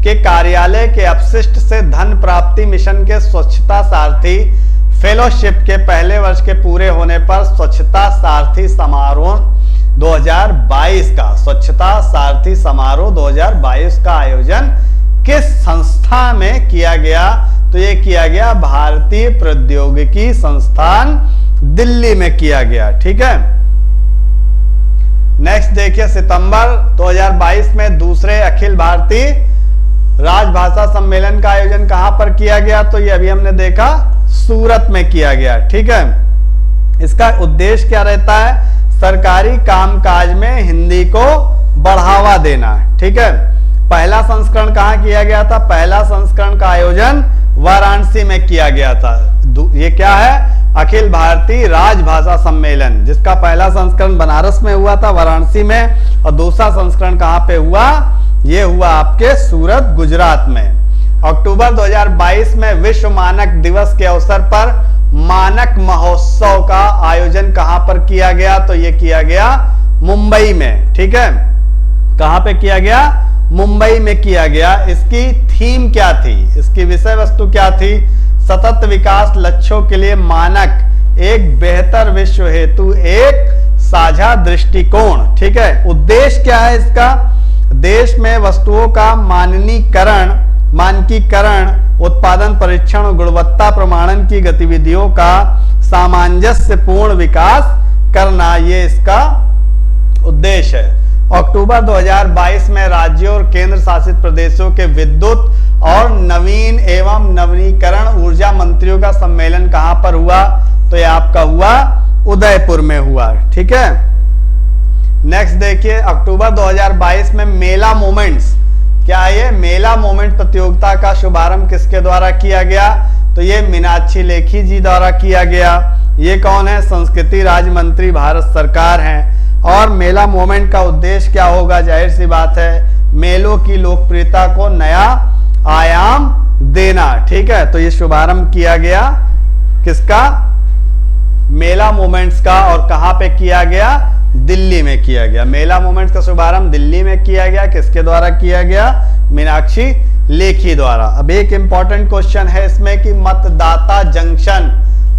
के कार्यालय के अपशिष्ट से धन प्राप्ति मिशन के स्वच्छता सारथी फेलोशिप के पहले वर्ष के पूरे होने पर स्वच्छता सारथी समारोह 2022 का, स्वच्छता सारथी समारोह 2022 का आयोजन किस संस्था में किया गया? तो ये किया गया भारतीय प्रौद्योगिकी संस्थान दिल्ली में किया गया। ठीक है। नेक्स्ट देखिए, सितंबर 2022 में दूसरे अखिल भारतीय राजभाषा सम्मेलन का आयोजन कहां पर किया गया? तो ये अभी हमने देखा सूरत में किया गया। ठीक है, इसका उद्देश्य क्या रहता है? सरकारी कामकाज में हिंदी को बढ़ावा देना। ठीक है, पहला संस्करण कहां किया गया था? पहला संस्करण का आयोजन वाराणसी में किया गया था। ये क्या है? अखिल भारतीय राजभाषा सम्मेलन, जिसका पहला संस्करण बनारस में हुआ था, वाराणसी में, और दूसरा संस्करण कहां पे हुआ? ये हुआ आपके सूरत, गुजरात में। अक्टूबर 2022 में विश्व मानक दिवस के अवसर पर मानक महोत्सव का आयोजन कहां पर किया गया? तो ये किया गया मुंबई में। ठीक है, कहां पे किया गया? मुंबई में किया गया। इसकी थीम क्या थी? इसकी विषय वस्तु क्या थी? सतत विकास लक्ष्यों के लिए मानक, एक बेहतर विश्व हेतु एक साझा दृष्टिकोण। ठीक है, उद्देश्य क्या है इसका? देश में वस्तुओं का मानकीकरण, उत्पादन परीक्षण और गुणवत्ता प्रमाणन की गतिविधियों का सामंजस्यपूर्ण विकास करना, ये इसका उद्देश्य है। अक्टूबर 2022 में राज्यों और केंद्र शासित प्रदेशों के विद्युत और नवीन एवं नवीनीकरण ऊर्जा मंत्रियों का सम्मेलन कहां पर हुआ? तो ये आपका हुआ उदयपुर में हुआ। ठीक है, नेक्स्ट देखिए, अक्टूबर 2022 में मेला मोमेंट्स, क्या है ये? मेला मोमेंट प्रतियोगिता का शुभारंभ किसके द्वारा किया गया? तो ये मीनाक्षी लेखी जी द्वारा किया गया। ये कौन है? संस्कृति राज्य मंत्री भारत सरकार हैं। और मेला मोमेंट का उद्देश्य क्या होगा? जाहिर सी बात है, मेलों की लोकप्रियता को नया आयाम देना। ठीक है, तो ये शुभारंभ किया गया किसका? मेला मोमेंट्स का। और कहां पे किया गया? दिल्ली में किया गया। मेला मोमेंट्स का शुभारंभ दिल्ली में किया गया। किसके द्वारा किया गया? मीनाक्षी लेखी द्वारा। अब एक इंपॉर्टेंट क्वेश्चन है इसमें कि मतदाता जंक्शन,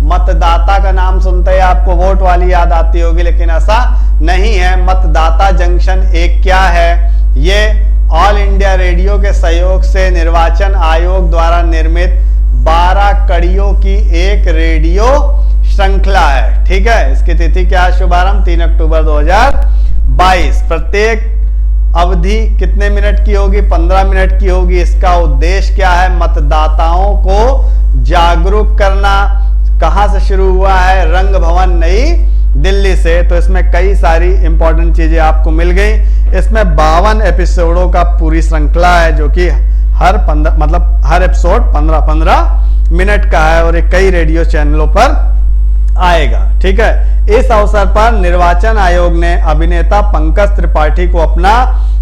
मतदाता का नाम सुनते ही आपको वोट वाली याद आती होगी, लेकिन ऐसा नहीं है। मतदाता जंक्शन एक क्या है? ये ऑल इंडिया रेडियो के सहयोग से निर्वाचन आयोग द्वारा निर्मित 12 कड़ियों की एक रेडियो श्रृंखला है। ठीक है, इसकी तिथि क्या है? शुभारंभ 3 अक्टूबर 2022। प्रत्येक अवधि कितने मिनट की होगी? 15 मिनट की होगी। इसका उद्देश्य क्या है? मतदाताओं को जागरूक करना। कहां से शुरू हुआ है? रंग भवन नई दिल्ली से। तो इसमें कई सारी इंपॉर्टेंट चीजें आपको मिल गई। इसमें 52 एपिसोडों का पूरी श्रृंखला है, जो कि हर एपिसोड 15-15 मिनट का है, और ये कई रेडियो चैनलों पर आएगा। ठीक है, इस अवसर पर निर्वाचन आयोग ने अभिनेता पंकज त्रिपाठी को अपना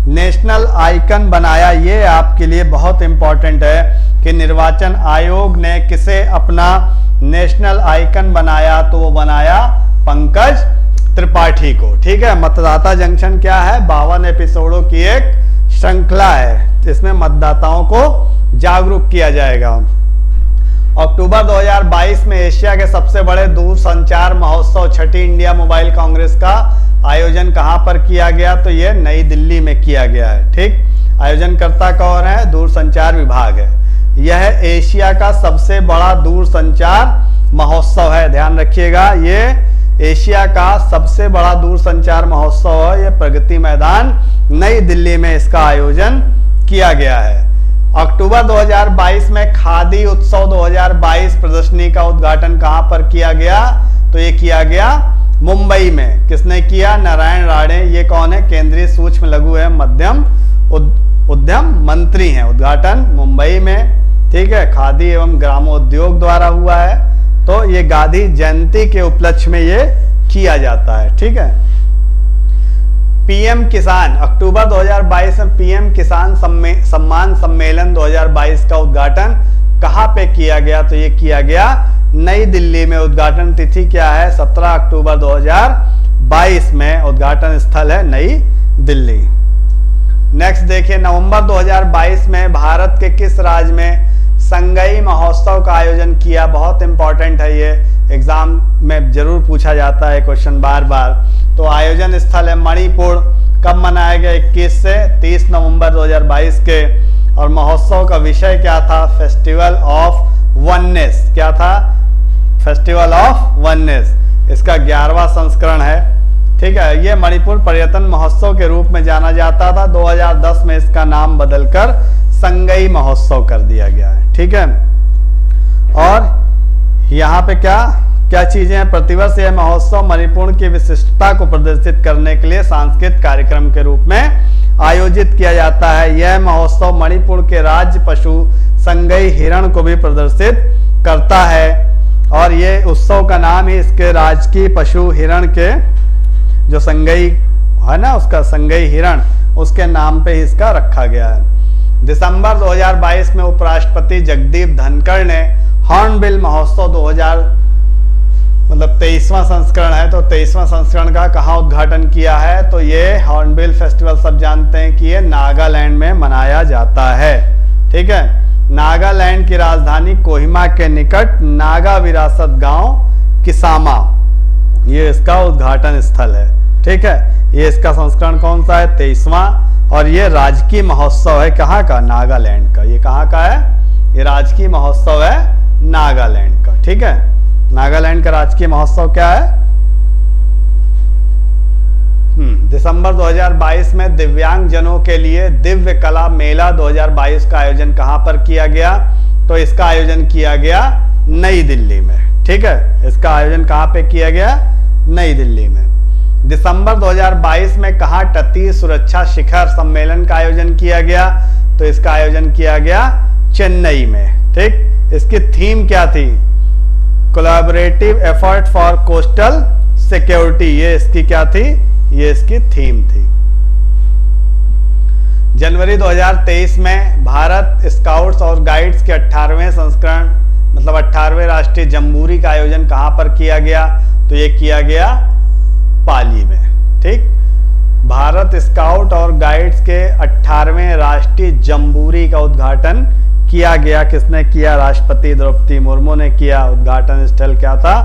नेशनल आइकन बनाया। ये आपके लिए बहुत इंपॉर्टेंट है कि निर्वाचन आयोग ने किसे अपना नेशनल आइकन बनाया? तो वो बनाया पंकज त्रिपाठी को। ठीक है, मतदाता जंक्शन क्या है? 52 एपिसोडों की एक श्रृंखला है। इसमें मतदाताओं को जागरूक किया जाएगा। अक्टूबर 2022 में एशिया के सबसे बड़े दूरसंचार महोत्सव छठी इंडिया मोबाइल कांग्रेस का आयोजन कहां पर किया गया? तो ये नई दिल्ली में किया गया है। ठीक, आयोजनकर्ता कौन है? दूरसंचार विभाग है। यह एशिया का सबसे बड़ा दूरसंचार महोत्सव है, ध्यान रखिएगा। ये एशिया का सबसे बड़ा दूरसंचार महोत्सव है। ये प्रगति मैदान नई दिल्ली में इसका आयोजन किया गया है। अक्टूबर 2022 में खादी उत्सव 2022 प्रदर्शनी का उद्घाटन कहां पर किया गया? तो ये किया गया मुंबई में। किसने किया? नारायण राणे। ये कौन है? केंद्रीय सूक्ष्म लघु एवं मध्यम उद्यम मंत्री हैं। उद्घाटन मुंबई में। ठीक है, खादी एवं ग्रामोद्योग द्वारा हुआ है। तो ये गांधी जयंती के उपलक्ष्य में ये किया जाता है। ठीक है, पीएम किसान, अक्टूबर 2022 में पीएम किसान सम्मान सम्मेलन 2022 का उद्घाटन कहां पे किया गया? तो ये किया गया नई दिल्ली में। उद्घाटन तिथि क्या है? 17 अक्टूबर 2022 में। उद्घाटन स्थल है नई दिल्ली। नेक्स्ट देखिए, नवंबर 2022 में भारत के किस राज्य में संगई महोत्सव का आयोजन किया? बहुत इंपॉर्टेंट है, ये एग्जाम में जरूर पूछा जाता है क्वेश्चन बार बार। तो आयोजन स्थल है मणिपुर। कब मनाया गया? 21 से 30 नवंबर 2022 के। और महोत्सव का विषय क्या था? Festival of oneness. क्या था? Festival of oneness. इसका 11वां संस्करण है। ठीक है, ये मणिपुर पर्यटन महोत्सव के रूप में जाना जाता था। 2010 में इसका नाम बदलकर संगई महोत्सव कर दिया गया है। ठीक है, और यहाँ पे क्या क्या चीजें हैं? प्रतिवर्ष यह महोत्सव मणिपुर की विशिष्टता को प्रदर्शित करने के लिए सांस्कृतिक कार्यक्रम के रूप में आयोजित किया जाता है। यह महोत्सव मणिपुर के राज्य पशु संगई हिरण को भी प्रदर्शित करता है और ये उत्सव का नाम ही इसके राजकीय पशु हिरण के जो संगई है ना, उसका संगई हिरण, उसके नाम पे ही इसका रखा गया है। दिसंबर 2022 में उपराष्ट्रपति जगदीप धनखड़ ने हॉर्नबिल महोत्सव 23वां संस्करण है, तो 23वां संस्करण का कहाँ उद्घाटन किया है? तो ये हॉर्नबिल फेस्टिवल सब जानते हैं कि ये नागालैंड में मनाया जाता है। ठीक है, नागालैंड की राजधानी कोहिमा के निकट नागा विरासत गांव किसामा, ये इसका उद्घाटन स्थल है। ठीक है, ये इसका संस्करण कौन सा है? 23वां, और ये राजकीय महोत्सव है कहाँ का? नागालैंड का। ये कहाँ का है? ये राजकीय महोत्सव है नागालैंड का। ठीक है, नागालैंड का राजकीय महोत्सव क्या है? दिसंबर 2022 में दिव्यांग जनों के लिए दिव्य कला मेला 2022 का आयोजन कहां पर किया गया? तो इसका आयोजन किया गया नई दिल्ली में। ठीक है, इसका आयोजन कहां पे किया गया? नई दिल्ली में। दिसंबर 2022 में कहां तटीय सुरक्षा शिखर सम्मेलन का आयोजन किया गया? तो इसका आयोजन किया गया चेन्नई में। ठीक, इसकी थीम क्या थी? Collaborative effort for coastal security, ये इसकी क्या थी? ये इसकी थीम थी। जनवरी 2023 में भारत स्काउट्स और गाइड्स के 18वें संस्करण मतलब 18वें राष्ट्रीय जम्बूरी का आयोजन कहां पर किया गया? तो ये किया गया पाली में। ठीक, भारत स्काउट और गाइड्स के 18वें राष्ट्रीय जम्बूरी का उद्घाटन किया गया। किसने किया? राष्ट्रपति द्रौपदी मुर्मू ने किया। उद्घाटन स्थल क्या था?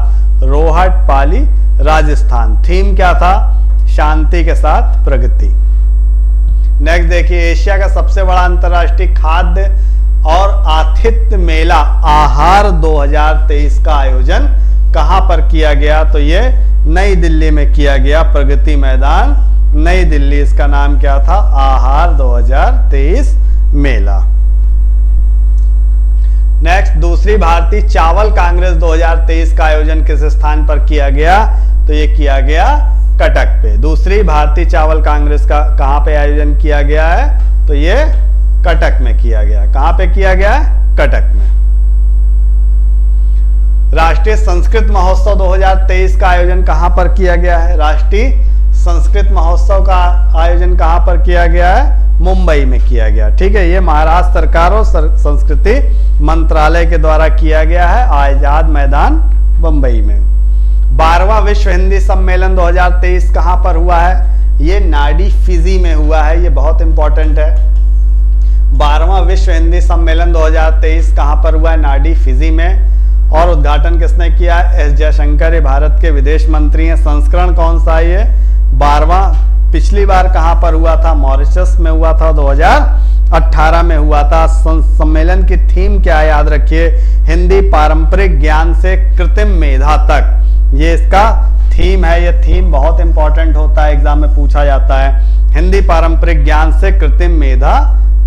रोहट, पाली, राजस्थान। थीम क्या था? शांति के साथ प्रगति। नेक्स्ट देखिए, एशिया का सबसे बड़ा अंतर्राष्ट्रीय खाद्य और आतिथ्य मेला आहार 2023 का आयोजन कहां पर किया गया? तो ये नई दिल्ली में किया गया, प्रगति मैदान नई दिल्ली। इसका नाम क्या था? आहार 2023 मेला। नेक्स्ट, दूसरी भारतीय चावल कांग्रेस 2023 का आयोजन किस स्थान पर किया गया? तो ये किया गया कटक पे। दूसरी भारतीय चावल कांग्रेस का कहां पे आयोजन किया गया है? तो ये कटक में किया गया। कहां पे किया गया है? कटक में। राष्ट्रीय संस्कृत महोत्सव 2023 का आयोजन कहां पर किया गया है? राष्ट्रीय संस्कृत महोत्सव का आयोजन कहां पर किया गया है? मुंबई में किया गया। ठीक है, ये महाराष्ट्र सरकार और संस्कृति मंत्रालय के द्वारा किया गया है, आजाद मैदान मुंबई में। 12वां विश्व हिंदी सम्मेलन 2023 कहां पर हुआ है? ये नाडी फिजी में हुआ है। ये बहुत इंपॉर्टेंट है। 12वां विश्व हिंदी सम्मेलन 2023 कहां पर हुआ है? नाडी फिजी में। और उद्घाटन किसने किया है? एस जयशंकर, ये भारत के विदेश मंत्री हैं। संस्करण कौन सा है? ये 12वां। पिछली बार कहां पर हुआ था? मॉरिशस में हुआ था, 2018 में हुआ था। सम्मेलन की थीम क्या है? याद रखिए, हिंदी पारंपरिक ज्ञान से कृत्रिम मेधा तक, ये इसका थीम है। ये थीम बहुत इंपॉर्टेंट होता है, एग्जाम में पूछा जाता है। हिंदी पारंपरिक ज्ञान से कृत्रिम मेधा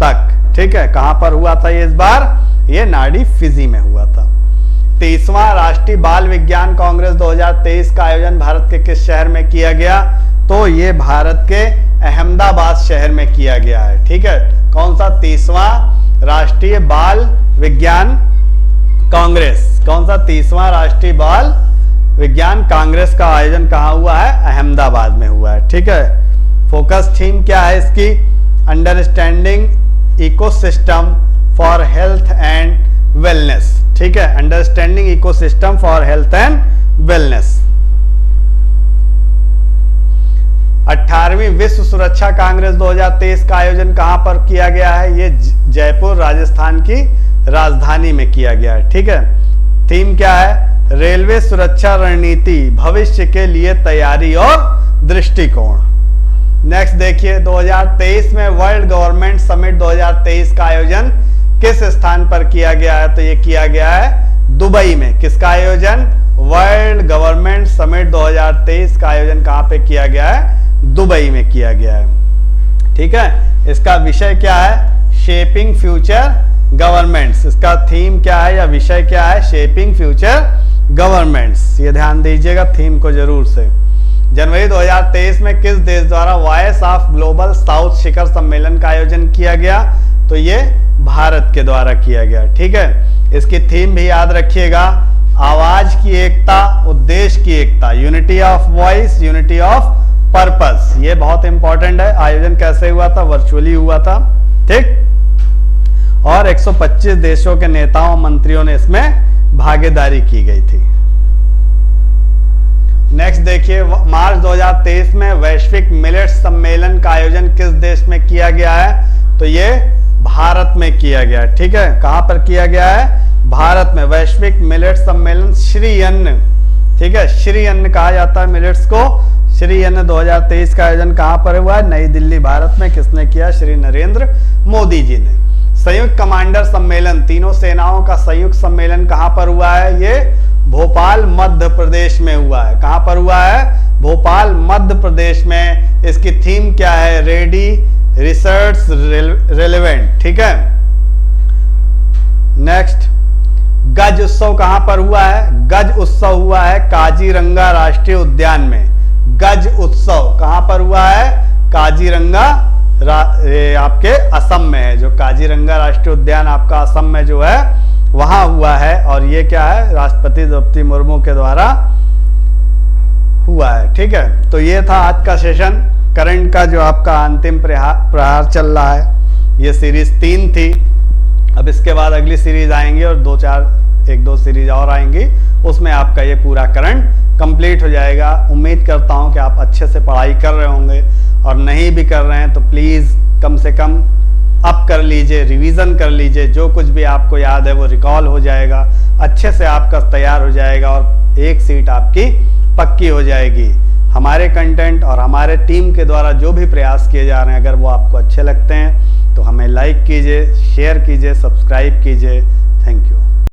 तक। ठीक है, कहां पर हुआ था ये इस बार? ये नाडी फिजी में हुआ था। 30वां राष्ट्रीय बाल विज्ञान कांग्रेस 2023 का आयोजन भारत के किस शहर में किया गया? तो ये भारत के अहमदाबाद शहर में किया गया है। ठीक है, कौन सा? 30वां राष्ट्रीय बाल विज्ञान कांग्रेस। कौन सा? 30वां राष्ट्रीय बाल विज्ञान कांग्रेस का आयोजन कहाँ हुआ है? अहमदाबाद में हुआ है। ठीक है, फोकस थीम क्या है इसकी? Understanding ecosystem for health and wellness. ठीक है, understanding ecosystem for health and wellness. 18वीं विश्व सुरक्षा कांग्रेस 2023 का आयोजन कहां पर किया गया है? ये जयपुर राजस्थान की राजधानी में किया गया है। ठीक है, थीम क्या है? रेलवे सुरक्षा रणनीति, भविष्य के लिए तैयारी और दृष्टिकोण। नेक्स्ट देखिए, 2023 में वर्ल्ड गवर्नमेंट समिट 2023 का आयोजन किस स्थान पर किया गया है? तो ये किया गया है दुबई में। किसका आयोजन? वर्ल्ड गवर्नमेंट समिट 2023 का आयोजन कहां पे किया गया है? दुबई में किया गया है। ठीक है, इसका विषय क्या है? Shaping future governments. इसका थीम क्या है या विषय क्या है? शेपिंग फ्यूचर गवर्नमेंट्स, ये ध्यान दीजिएगा थीम को जरूर से। जनवरी 2023 में किस देश द्वारा वॉइस ऑफ ग्लोबल साउथ शिखर सम्मेलन का आयोजन किया गया? तो ये भारत के द्वारा किया गया। ठीक है, इसकी थीम भी याद रखिएगा, आवाज की एकता, उद्देश्य की एकता, unity of voice, unity of purpose. ये बहुत इंपॉर्टेंट है। आयोजन कैसे हुआ था? वर्चुअली हुआ था। ठीक, और 125 देशों के नेताओं मंत्रियों ने इसमें भागीदारी की गई थी। नेक्स्ट देखिए, मार्च 2023 में वैश्विक मिलेट सम्मेलन का आयोजन किस देश में किया गया है? तो ये भारत में किया गया। ठीक है, कहां पर किया गया है? भारत में। वैश्विक मिलेट सम्मेलन श्री अन्न, ठीक है, श्री अन्न कहा जाता है मिलेट्स को। श्री अन्न 2023 का आयोजन कहां पर हुआ है? नई दिल्ली, भारत में। किसने किया? श्री नरेंद्र मोदी जी ने। संयुक्त कमांडर सम्मेलन, तीनों सेनाओं का संयुक्त सम्मेलन कहां पर हुआ है? ये भोपाल मध्य प्रदेश में हुआ है। कहां पर हुआ है? भोपाल मध्य प्रदेश में। इसकी थीम क्या है? Ready, research, relevant. ठीक है, नेक्स्ट, गज उत्सव कहां पर हुआ है? गज उत्सव हुआ है काजीरंगा राष्ट्रीय उद्यान में। गज उत्सव कहां पर हुआ है? काजीरंगा, आपके असम में है। जो काजीरंगा राष्ट्रीय उद्यान आपका असम में जो है वहां हुआ है। और ये क्या है? राष्ट्रपति द्रौपदी मुर्मू के द्वारा हुआ है। ठीक है, तो ये था आज का सेशन, करंट का जो आपका अंतिम प्रहार चल रहा है। ये सीरीज 3 थी। अब इसके बाद अगली सीरीज आएंगी और 1-2 सीरीज और आएंगी, उसमें आपका ये पूरा करंट कंप्लीट हो जाएगा। उम्मीद करता हूं कि आप अच्छे से पढ़ाई कर रहे होंगे, और नहीं भी कर रहे हैं तो प्लीज़ कम से कम अप कर लीजिए, रिवीजन कर लीजिए। जो कुछ भी आपको याद है वो रिकॉल हो जाएगा, अच्छे से आपका तैयार हो जाएगा और एक सीट आपकी पक्की हो जाएगी। हमारे कंटेंट और हमारे टीम के द्वारा जो भी प्रयास किए जा रहे हैं, अगर वो आपको अच्छे लगते हैं तो हमें लाइक कीजिए, शेयर कीजिए, सब्सक्राइब कीजिए। Thank you.